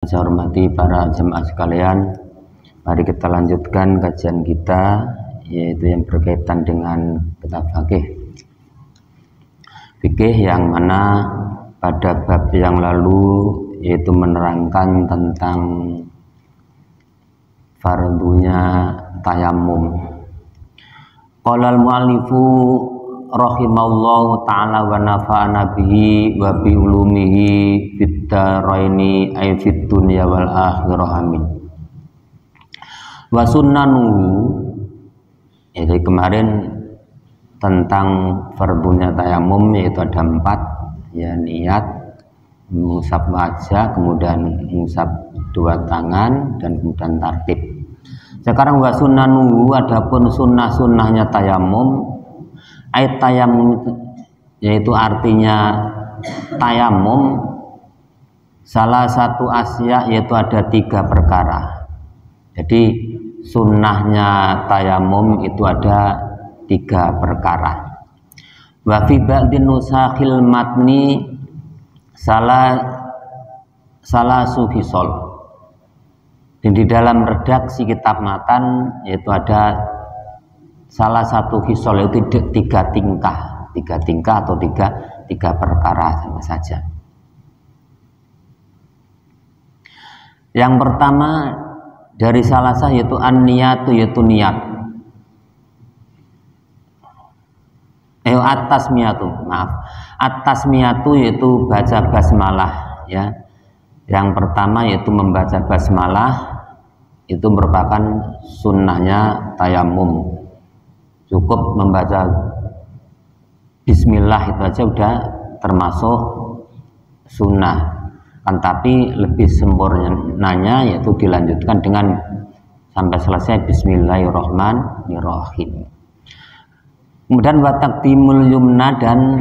Saya hormati para jemaah sekalian, mari kita lanjutkan kajian kita, yaitu yang berkaitan dengan kitab fikih yang mana pada bab yang lalu yaitu menerangkan tentang fardunya tayamum. Qala al-mu'allifu rahimallahu ta'ala wa nafa'ana bihi wa bi ulumihi fid dharaini ay fid dunya wal akhirah amin. Wa sunnanuhu, itu kemarin tentang fardunya tayamum, yaitu ada 4, ya, niat, mengusap wajah, kemudian mengusap 2 tangan, dan kemudian tartib. Sekarang wa sunnanuhu, adapun sunnah-sunnahnya tayamum. Ayat tayamum yaitu artinya tayamum salah satu asya, yaitu ada 3 perkara. Jadi sunnahnya tayamum itu ada 3 perkara. Wa fi ba'din nusakhil matni salah suhisol. Dan di dalam redaksi kitab matan yaitu ada salah satu hisol, itu 3 tingkah atau tiga perkara sama saja. Yang pertama dari salasah yaitu an-niyatu, yaitu niat. At-tasmiyatu yaitu baca basmalah, ya. Yang pertama yaitu membaca basmalah, itu merupakan sunnahnya tayamum. Cukup membaca bismillah itu aja udah termasuk sunnah. Tapi lebih sempurnanya yaitu dilanjutkan dengan sampai selesai bismillahirrahmanirrahim. Kemudian wa taqdimul yumna, dan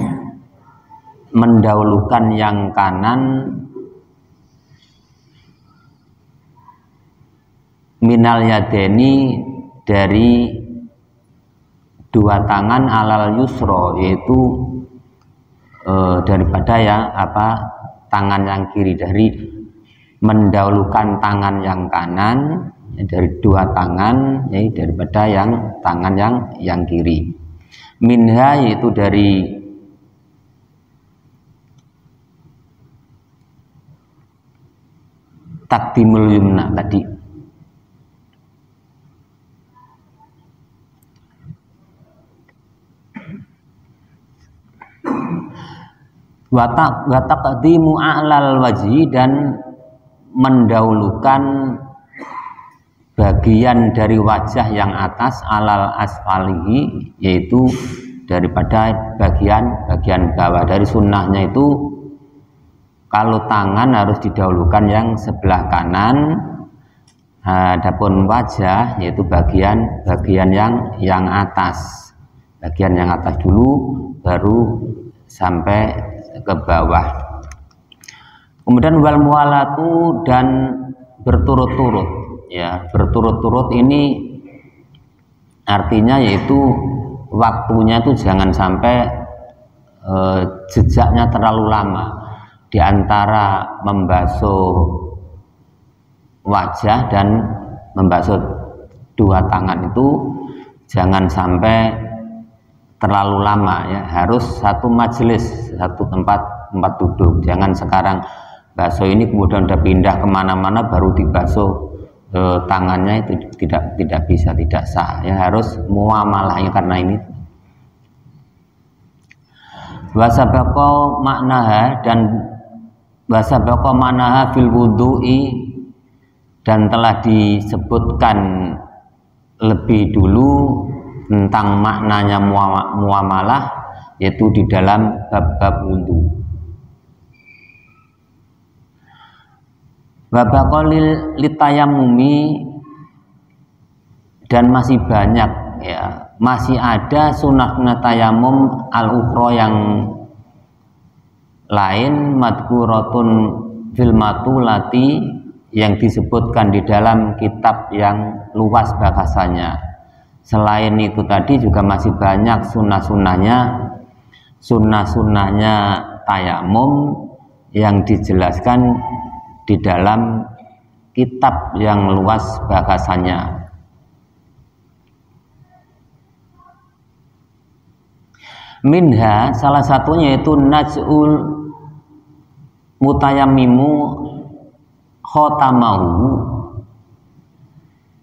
mendahulukan yang kanan, minal yadeni, dari 2 tangan, alal yusro, yaitu daripada tangan yang kiri. Dari mendahulukan tangan yang kanan, dari 2 tangan, yaitu daripada tangan yang kiri. Minha, yaitu dari takdimul yumna tadi. Wa taqdimu a'lal wajhi, dan mendahulukan bagian dari wajah yang atas, alal asfalihi, yaitu daripada bagian bawah. Dari sunnahnya itu kalau tangan harus didahulukan yang sebelah kanan, adapun wajah yaitu bagian yang atas. Bagian yang atas dulu, baru sampai ke bawah. Kemudian wal mualatu, dan berturut-turut, ya. Berturut-turut ini artinya yaitu waktunya itu jangan sampai jejaknya terlalu lama di antara membasuh wajah dan membasuh 2 tangan, itu jangan sampai terlalu lama, ya. Harus satu majelis, satu tempat duduk. Jangan sekarang basuh ini kemudian udah pindah kemana-mana baru dibasuh tangannya, itu tidak bisa, tidak sah, ya. Harus muamalahnya karena ini. Wasabaqa maknaha, dan wasabaqa maknaha fil wudu'i, dan telah disebutkan lebih dulu tentang maknanya muamalah, yaitu di dalam bab-bab wudu. Babaqalil litayamumi, dan masih banyak, ya, masih ada sunnah tayamum al-ukhra yang lain, madkuratun fil matulati, yang disebutkan di dalam kitab yang luas bahasanya. Selain itu tadi juga masih banyak sunnah-sunnahnya tayamum yang dijelaskan di dalam kitab yang luas bahasanya. Minha, salah satunya itu naj'ul mutayammimu khotamahu,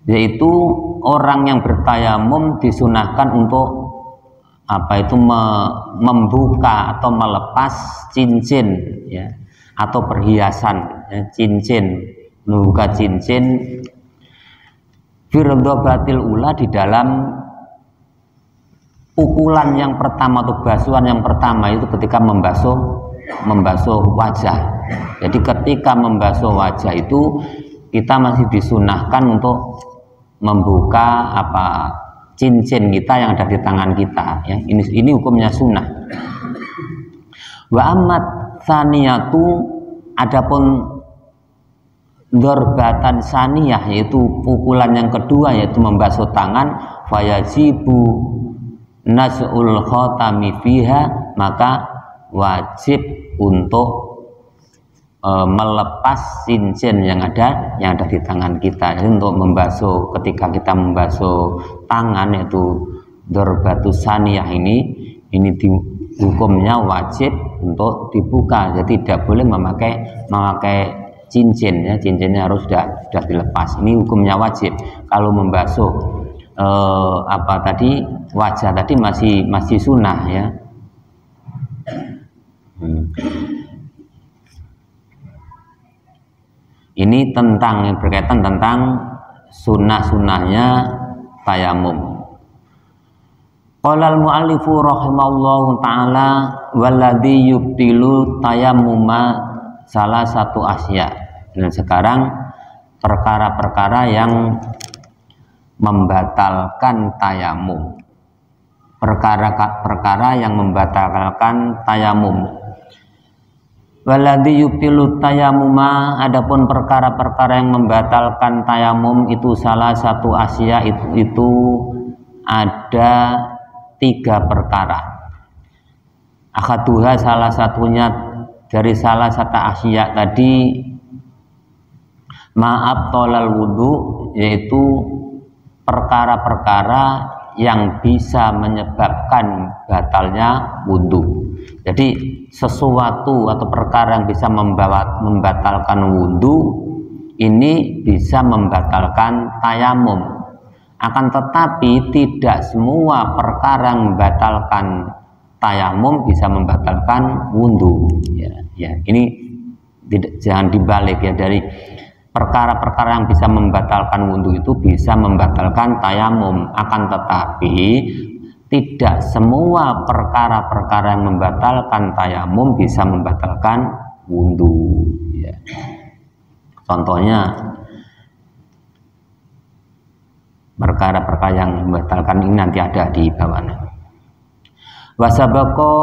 yaitu orang yang bertayamum disunahkan untuk membuka atau melepas cincin, ya, atau perhiasan, ya, cincin, membuka cincin firdobatil ula, di dalam pukulan yang pertama atau basuhan yang pertama itu ketika membasuh wajah. Jadi ketika membasuh wajah itu kita masih disunahkan untuk membuka cincin kita yang ada di tangan kita, ya. Ini hukumnya sunnah. Wa amat saniyatu, adapun dorbatan saniyah, yaitu pukulan yang kedua, yaitu membasuh tangan, fayajibu naz'ul khotami fiha, maka wajib untuk melepas cincin yang ada di tangan kita. Jadi untuk membasuh, ketika kita membasuh tangan, yaitu dorbatus saniyah, ini hukumnya wajib untuk dibuka. Jadi tidak boleh memakai cincin, ya, cincinnya harus sudah dilepas. Ini hukumnya wajib. Kalau membasuh wajah tadi masih sunnah, ya. Ini yang berkaitan tentang sunnah-sunnahnya tayamum. Qala al-mu'allifu rahimallahu ta'ala walladhi yubtilu tayammuma salah satu asya. Dan sekarang perkara-perkara yang membatalkan tayamum. Perkara yang membatalkan tayamum. Waladhi yubtilu tayamuma, adapun perkara-perkara yang membatalkan tayamum itu salah satu asya, itu ada 3 perkara. Akhaduha, salah satunya dari salah satu asya tadi, ma'ab tolal wudu, yaitu perkara-perkara yang bisa menyebabkan batalnya wudu. Jadi sesuatu atau perkara yang bisa membatalkan wudu ini bisa membatalkan tayamum. Akan tetapi tidak semua perkara yang membatalkan tayamum bisa membatalkan wudu. Ya, ini jangan dibalik, ya, dari perkara-perkara yang bisa membatalkan wudu itu bisa membatalkan tayamum. Akan tetapi tidak semua perkara-perkara yang membatalkan tayamum bisa membatalkan wudu, ya. Contohnya perkara-perkara yang membatalkan ini nanti ada di bawahnya. Wasabako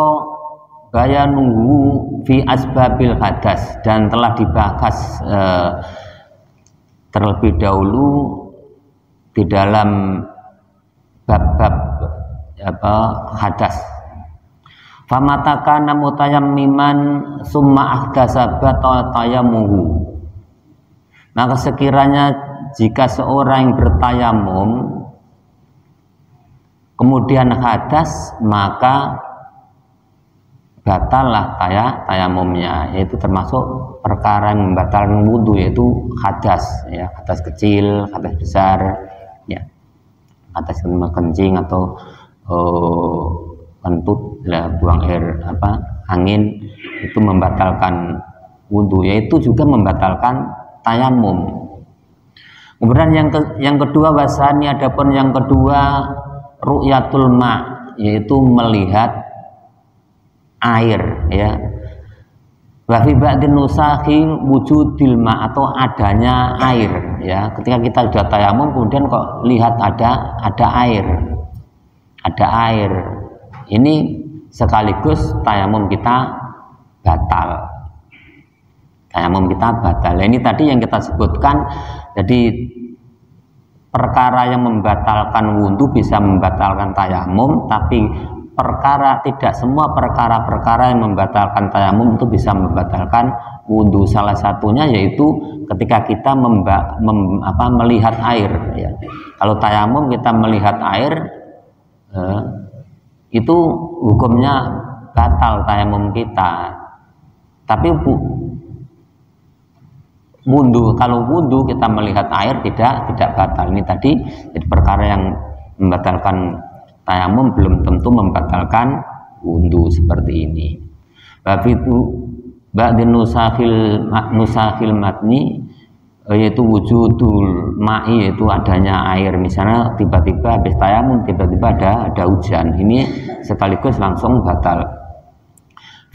bayanuhu fi asbabil hadas, dan telah dibahas terlebih dahulu di dalam bab-bab hadas. Famataka namutayammiman summa ahdasa batal tayamuhu, maka sekiranya jika seorang yang bertayamum kemudian hadas, maka batallah tayamumnya, yaitu termasuk perkara yang membatalkan wudu, yaitu hadas, ya, hadas kecil, hadas besar, ya, hadas kencing atau kentut, ya, buang air angin, itu membatalkan wudu, yaitu juga membatalkan tayamum. Kemudian yang kedua, wasani, adapun yang kedua, ru'yatul ma, yaitu melihat air, ya. Wa fi ba'din nusakhi wujudil ma, atau adanya air, ya. Ketika kita sudah tayamum kemudian kok lihat ada air. Ada air. Ini sekaligus tayamum kita batal. Tayamum kita batal. Ini tadi yang kita sebutkan. Jadi perkara yang membatalkan wudu bisa membatalkan tayamum, tapi tidak semua perkara-perkara yang membatalkan tayamum itu bisa membatalkan wudhu. Salah satunya yaitu ketika kita melihat air ya. Kalau tayamum kita melihat air itu hukumnya batal tayamum kita. Tapi kalau wudhu kita melihat air tidak batal. Ini tadi jadi perkara yang membatalkan tayamum belum tentu membatalkan wudhu seperti ini. Bab itu ba'din nusakhil matni, yaitu wujudul ma'i, yaitu adanya air. Misalnya tiba-tiba habis tayamum tiba-tiba ada hujan, ini sekaligus langsung batal.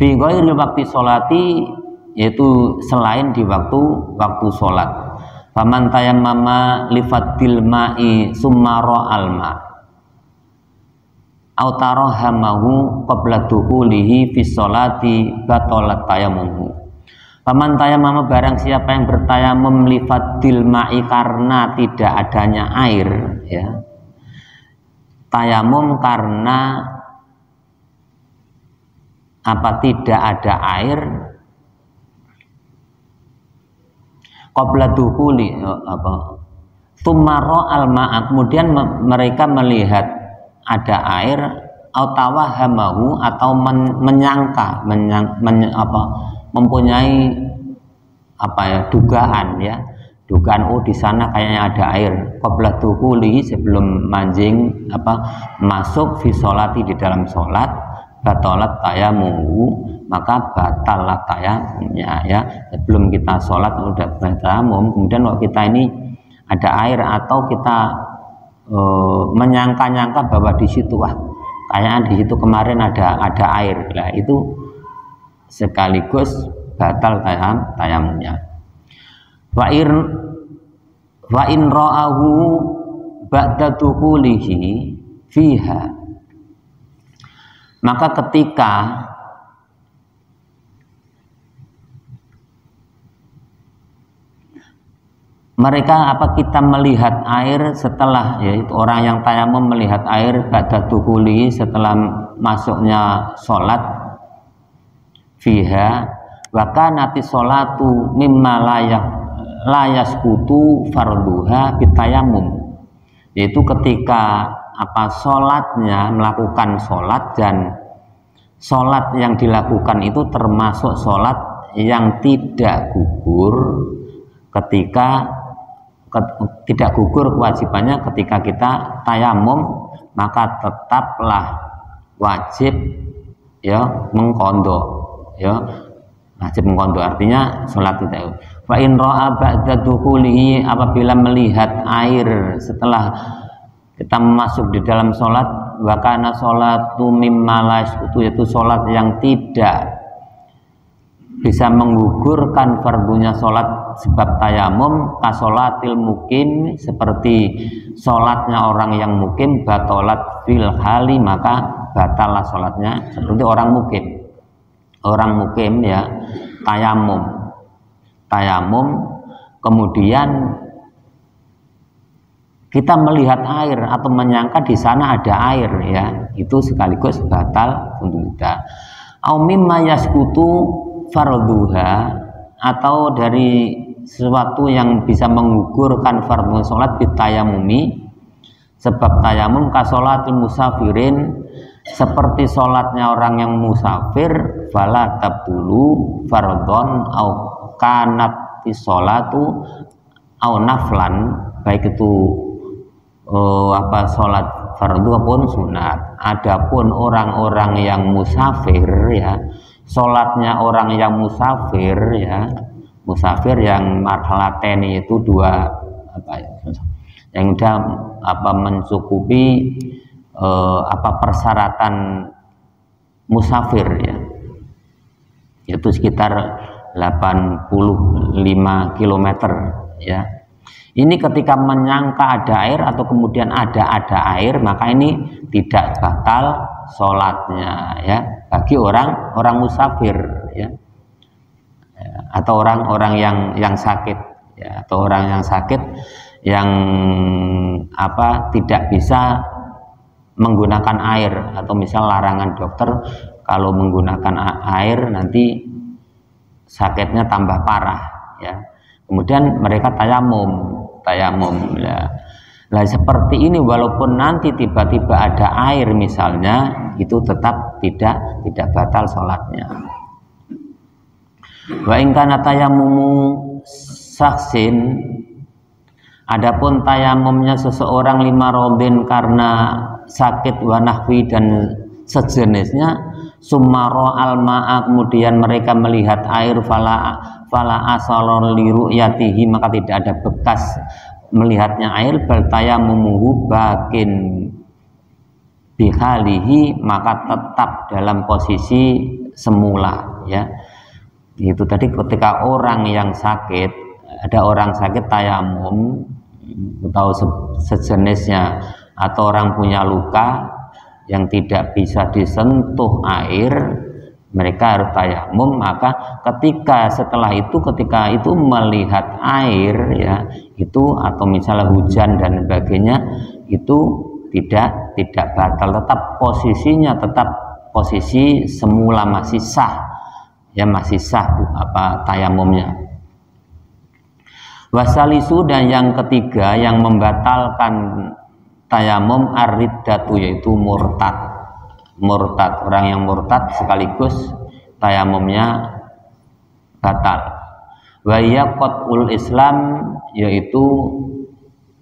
Fi ghairil waqti sholati, yaitu selain di waktu sholat. Faman tayammama lifatil ma'i summa ra'al ma' au tarahamahu qabla dukulihi fi sholati batalat tayamuhu. Faman tayammama, barang siapa yang bertayamum lifatil ma'i, karena tidak adanya air ya. Tayamum karena tidak ada air, qabla dukuli summa ra'al ma'a, kemudian mereka melihat ada air, atau menyangka mempunyai dugaan oh di sana kayaknya ada air, qabla dukuli, sebelum masuk fi sholati, di dalam sholat, batalat tayamuhu, maka batalat tayamumnya ya. Sebelum kita sholat udah bertayamum, kemudian waktu kita ini ada air atau kita menyangka-nyangka bahwa di situ kayaknya di situ kemarin ada air, lah itu sekaligus batal tayamumnya. Wa in ra'ahu ba'da dukulihi fiha, maka ketika kita melihat air setelah, yaitu orang yang tayamum melihat air ba'da dukhuli, setelah masuknya sholat, fiha wa kanati sholatu mimma la yasqutu farduha bitayamum, yaitu ketika sholatnya, melakukan sholat, dan sholat yang dilakukan itu termasuk sholat yang tidak gugur tidak gugur kewajibannya ketika kita tayamum, maka tetaplah wajib ya mengqadha ya, wajib mengqadha, artinya sholat tidak. Fa in ra'a ba'da dukhulihi, apabila melihat air setelah kita masuk di dalam sholat, wa kana sholatu mimma la yasqutu, yaitu sholat yang tidak bisa menggugurkan fardunya sholat sebab tayamum, kasolatil mukim, seperti sholatnya orang yang mukim, batalat fil hali, maka batalah sholatnya seperti orang mukim ya, tayamum kemudian kita melihat air atau menyangka di sana ada air ya, itu sekaligus batal untuk kita. Au mimma yasqutu farduha, atau dari sesuatu yang bisa menggugurkan fardhu sholat bitayamumi, sebab tayamum kasolatil musafirin, seperti sholatnya orang yang musafir, fala tabtulu fardhon au kanat sholatu au naflan, baik itu sholat fardu maupun sunat. Adapun orang-orang yang musafir ya, sholatnya orang yang musafir ya, musafir yang marhalateni itu dua yang udah mencukupi persyaratan musafir ya, yaitu sekitar 85 km ya. Ini ketika menyangka ada air atau kemudian ada air, maka ini tidak batal sholatnya ya, bagi orang musafir ya, atau orang yang sakit ya, atau orang yang sakit yang tidak bisa menggunakan air, atau misal larangan dokter kalau menggunakan air nanti sakitnya tambah parah ya. Kemudian mereka tayamum ya. Nah seperti ini walaupun nanti tiba-tiba ada air misalnya, itu tetap tidak batal sholatnya. Wa in kana tayammumu saksin, adapun tayamumnya seseorang lima robin karena sakit wa nahwi dan sejenisnya, sumaro almaa, kemudian mereka melihat air, fala asalon liru yatihi, maka tidak ada bekas melihatnya air, bal tayamumuhu bakin bihalihi, maka tetap dalam posisi semula ya. Itu tadi ketika orang yang sakit, ada orang sakit tayamum atau sejenisnya, atau orang punya luka yang tidak bisa disentuh air, mereka harus tayamum. Maka ketika itu melihat air ya, itu atau misalnya hujan dan sebagainya, itu tidak batal, tetap posisi semula, masih sah ya, masih sah tayamumnya. Wasalisu, dan yang ketiga yang membatalkan tayamum ar-riddatu, yaitu murtad, orang yang murtad sekaligus tayamumnya batal. Wa hiya qat'ul Islam, yaitu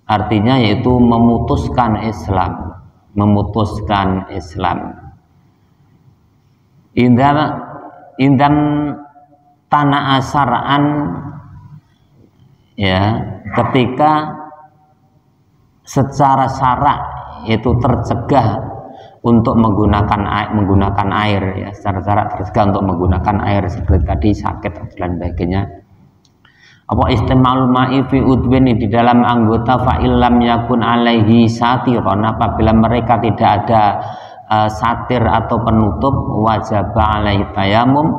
artinya yaitu memutuskan Islam. Indam tanah asaraan ya, ketika secara syarak itu tercegah untuk menggunakan air ya, secara syarak tercegah untuk menggunakan air seperti tadi sakit dan sebagainya. Apa istimalul ma'i fi udwin, di dalam anggota, fa illam yakun alaihi satiron, apabila mereka tidak ada satir atau penutup, wajib alaihi tayamum,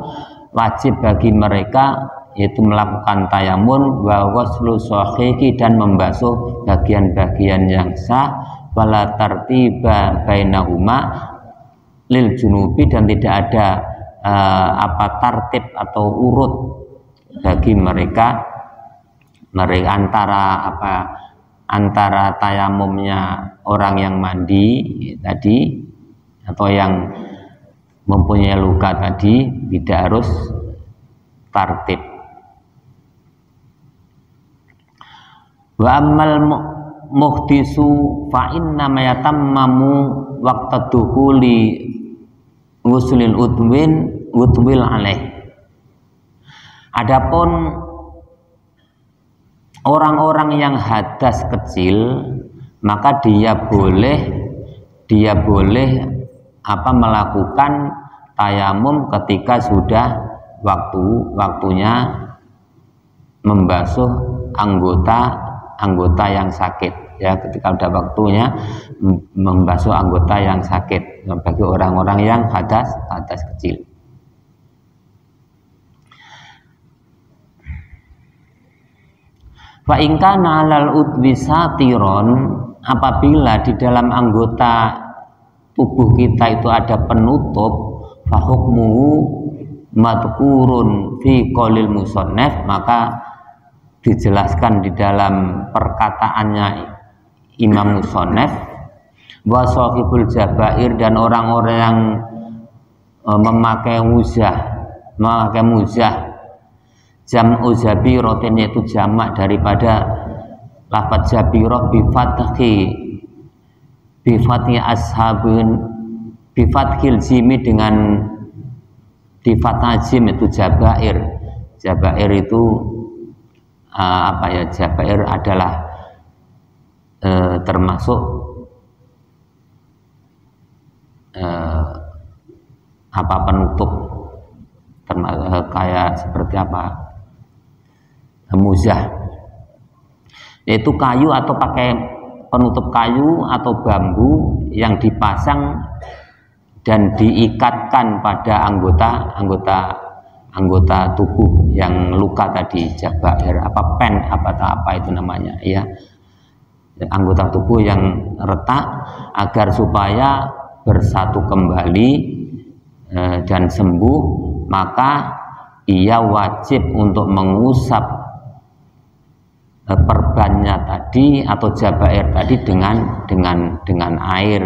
wajib bagi mereka yaitu melakukan tayamum, wa ghuslu sahihi, dan membasuh bagian-bagian yang sah, wala tartiba bainahuma lil junubi, dan tidak ada tartib atau urut bagi mereka antara tayamumnya orang yang mandi tadi atau yang mempunyai luka tadi, tidak harus tartib. Wa ammal muhdisu fa inna ma yatammamu waqta dukhuli ghuslil udwil alaih. Adapun orang-orang yang hadas kecil, maka dia boleh melakukan tayamum ketika sudah waktunya membasuh anggota yang sakit ya, ketika sudah waktunya membasuh anggota yang sakit bagi orang-orang yang hadas kecil. Fa in kana 'alal udwi satiron, apabila di dalam anggota tubuh kita itu ada penutup, fa hukmuhu madhkurun fi qaulil musannaf, maka dijelaskan di dalam perkataannya Imam Musannaf, wa sahibul jabair, dan orang-orang yang memakai muzah jam'u zabiratin, yaitu jamak daripada lafaz zabirah bifathi ashabun bifathil jimi, dengan di fathah jim, itu jabair itu jabair adalah termasuk penutup, kayak seperti muzah, yaitu kayu atau pakai penutup kayu atau bambu yang dipasang dan diikatkan pada anggota tubuh yang luka tadi, jabair pen itu namanya ya. anggota tubuh yang retak agar supaya bersatu kembali dan sembuh, maka ia wajib untuk mengusap perbannya tadi atau jabair tadi dengan air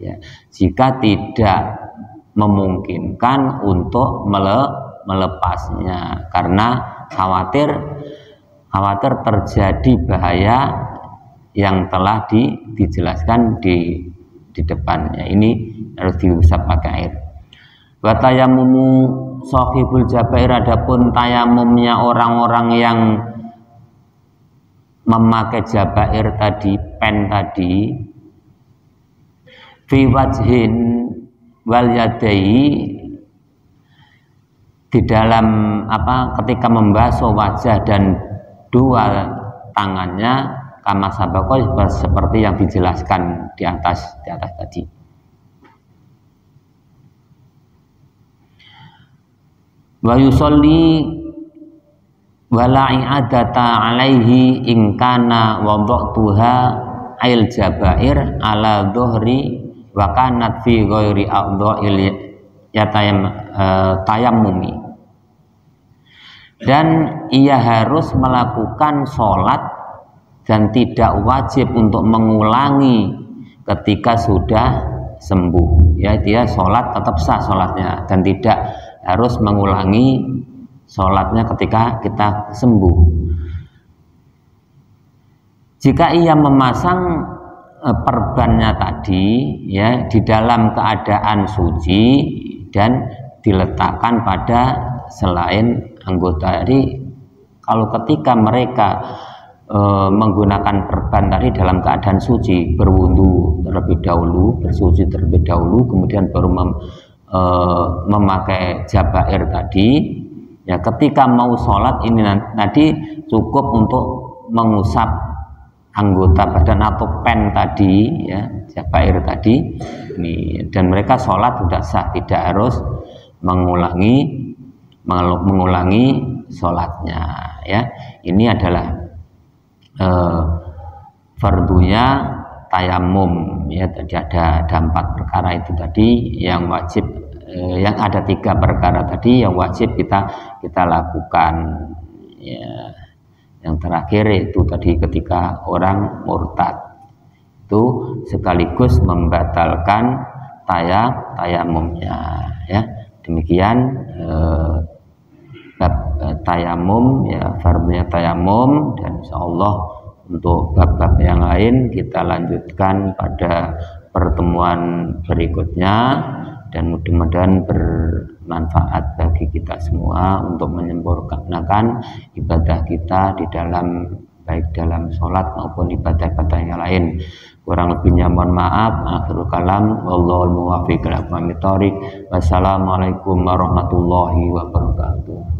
ya. Jika tidak memungkinkan untuk melepasnya karena khawatir terjadi bahaya yang telah dijelaskan di depannya. Ini harus diusap pakai air. Wa tayammumu sahibul jabair, adapun tayamumnya orang-orang yang memakai jabair tadi, pen tadi, fi wajhin wal yadai, di dalam ketika membasuh wajah dan dua tangannya, kama sabaqo, seperti yang dijelaskan di atas tadi. Wa yusolli wala i'adata alaihi in kana wada'tuha ail jabair ala dhuhri wa kanat fi ghairi a'dha'il tayammumi, dan ia harus melakukan sholat dan tidak wajib untuk mengulangi ketika sudah sembuh ya. Dia sholat tetap sah sholatnya dan tidak harus mengulangi sholatnya ketika kita sembuh. Jika ia memasang perbannya tadi ya di dalam keadaan suci dan diletakkan pada selain anggota. Jadi kalau ketika mereka menggunakan perban tadi dalam keadaan suci, berwudu terlebih dahulu, bersuci terlebih dahulu, kemudian baru memakai jabair tadi ya, ketika mau sholat ini nanti cukup untuk mengusap anggota badan atau pen tadi ya, jabair tadi ini, dan mereka sholat sudah sah, tidak harus mengulangi sholatnya ya. Ini adalah fardunya tayamum ya. Tadi ada 4 perkara itu tadi yang wajib, yang ada 3 perkara tadi yang wajib kita lakukan ya. Yang terakhir itu tadi ketika orang murtad itu sekaligus membatalkan tayamumnya ya. Demikian bab tayamum ya, fardunya tayamum, dan insyaallah untuk bab-bab yang lain kita lanjutkan pada pertemuan berikutnya, dan mudah-mudahan bermanfaat bagi kita semua untuk menyempurnakan ibadah kita di dalam, baik dalam sholat maupun ibadah-ibadah yang lain. Kurang lebihnya mohon maaf. Akhirul kalam, wallahul muwaffiq ila aqwamit thoriq. Wassalamualaikum warahmatullahi wabarakatuh.